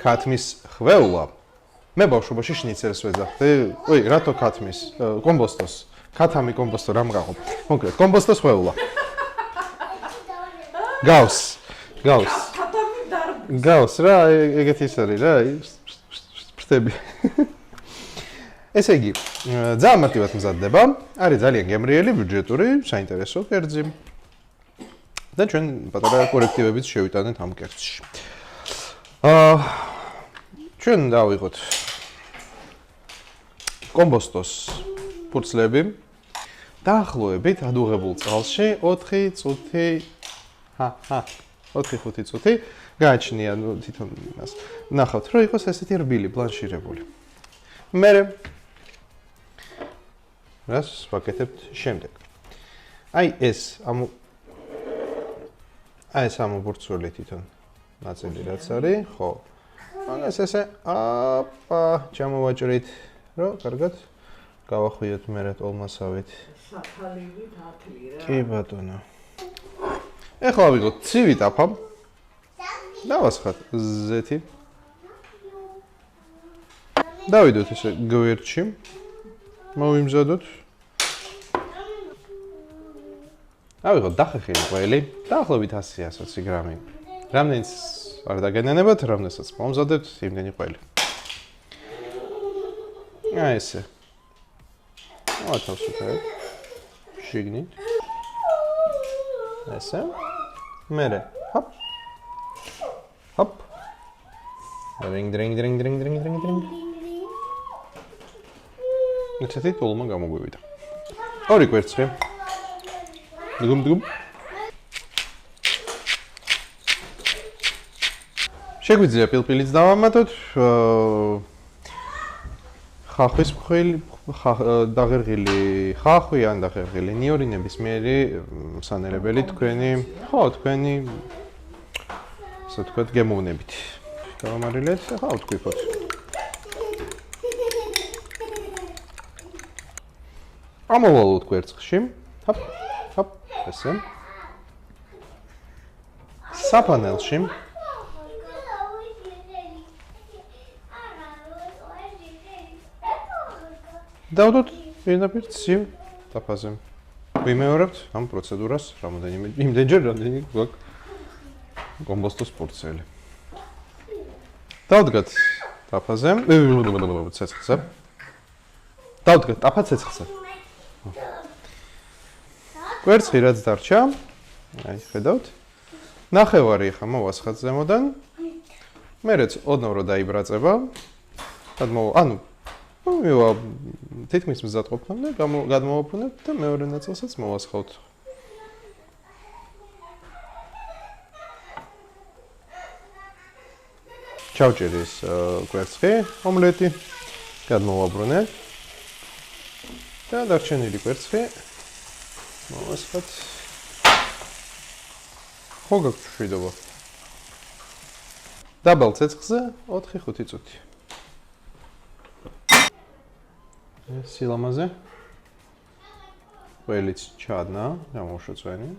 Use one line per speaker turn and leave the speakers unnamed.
ქათმის ხვეულა. მე ბავშვობაში შნიცელს ვეძახდი. ой, რატო ქათმის? კომბოსტოს. ქათამი კომბოსტო რამ გაყოფ? კონკრეტ კომბოსტოს ხვეულა. გავს.
ქათამი დარბის.
გავს რა, ეგეთი ის არის რა, ფრთები. ესე იგი, ძალიან მარტივად მზადდება, არის ძალიან გემრიელი, ბიუჯეტური, საინტერესო კერძი. და ჩვენ პატარა კორექტივებიც შევიტანეთ ამ კერძში. ჩვენ დავიღოთ კომბოსტოს ფურცლები დაახლოებით ადუღებულ წყალში 4 წუთი 4-5 წუთი გააჩნია თვითონ იმას. ნახავთ, რომ იყოს ესეთი რბილი, ბლანშირებული. მერე რას ვაკეთებთ შემდეგ? აი ეს ამობურცული თვითონ ნაწილი რაც არის, ხო. მაგას ესე ჩამოვაჭრით, რომ კარგად გავახვიოთ მერე ტოლმასავით.
საფალივით ათლი რა.
კი ბატონო. ეხლა ვიღოთ ცივი ტაფა. დავასხათ ზეთი. დავიდოთ ესე გვერდში. მოვიმზადოთ. ავიღოთ დახეხილი ყველი, დაახლოებით 100-120 გრამი. რამდენიც არ დაგენანებათ, რამდენსაც მომზადებთ, იმდენი ყველი. აი ესე. ათავსოთ შიგნით. ესე. მერე, ჰოპ. ჰოპ. დრინგ. ესეთი ტოლმა გამოგვივიდა. ორი კვერცხი. დუმ. შეგვიძლია პილპილიც დავამატოთ. ხახვის მხილი, დაღერღილი ხახვი ან დაღერღილი ნიორი ნებისმიერი მსანელებელი თქვენი, თქვენი ასე ვთქვათ, გემოვნებით. დავამარილეთ, ახლა ვთქვიფოთ. ამოვალოთ კვერცხში. ჰოპ, ესე. საფანელში. დავდოთ პირდაპირ ცივ ტაფაზე. ვიმეორებთ ამ პროცედურას იმდენჯერ, რამდენი გვაქვს კომბოსტოს ფურცელი. დავდგათ ტაფაზე, ცეცხლზე. დავდგათ ტაფა ცეცხლზე. კვერცხი რაც დარჩა, აი ხედავთ. ნახევარი ხა მოვასხათ ზემოდან. მერეც ოდნავ რო დაიბრაწება. ანუ თითქმის მზად ყოფნამდე გადმოვაფრინებთ და მეორე ნაწილსაც მოვასხავთ. ჩავჭერის კვერცხი, ომლეტი, გადმოვაბრუნეთ და დარჩენილი კვერცხი მოვასხავთ. ხო გაქვთ მშვიდობა. დაბალ ცეცხლზე 4-5 წუთი. სილამაზე ყველიც ჩადნა, გამოუშვეწვენი.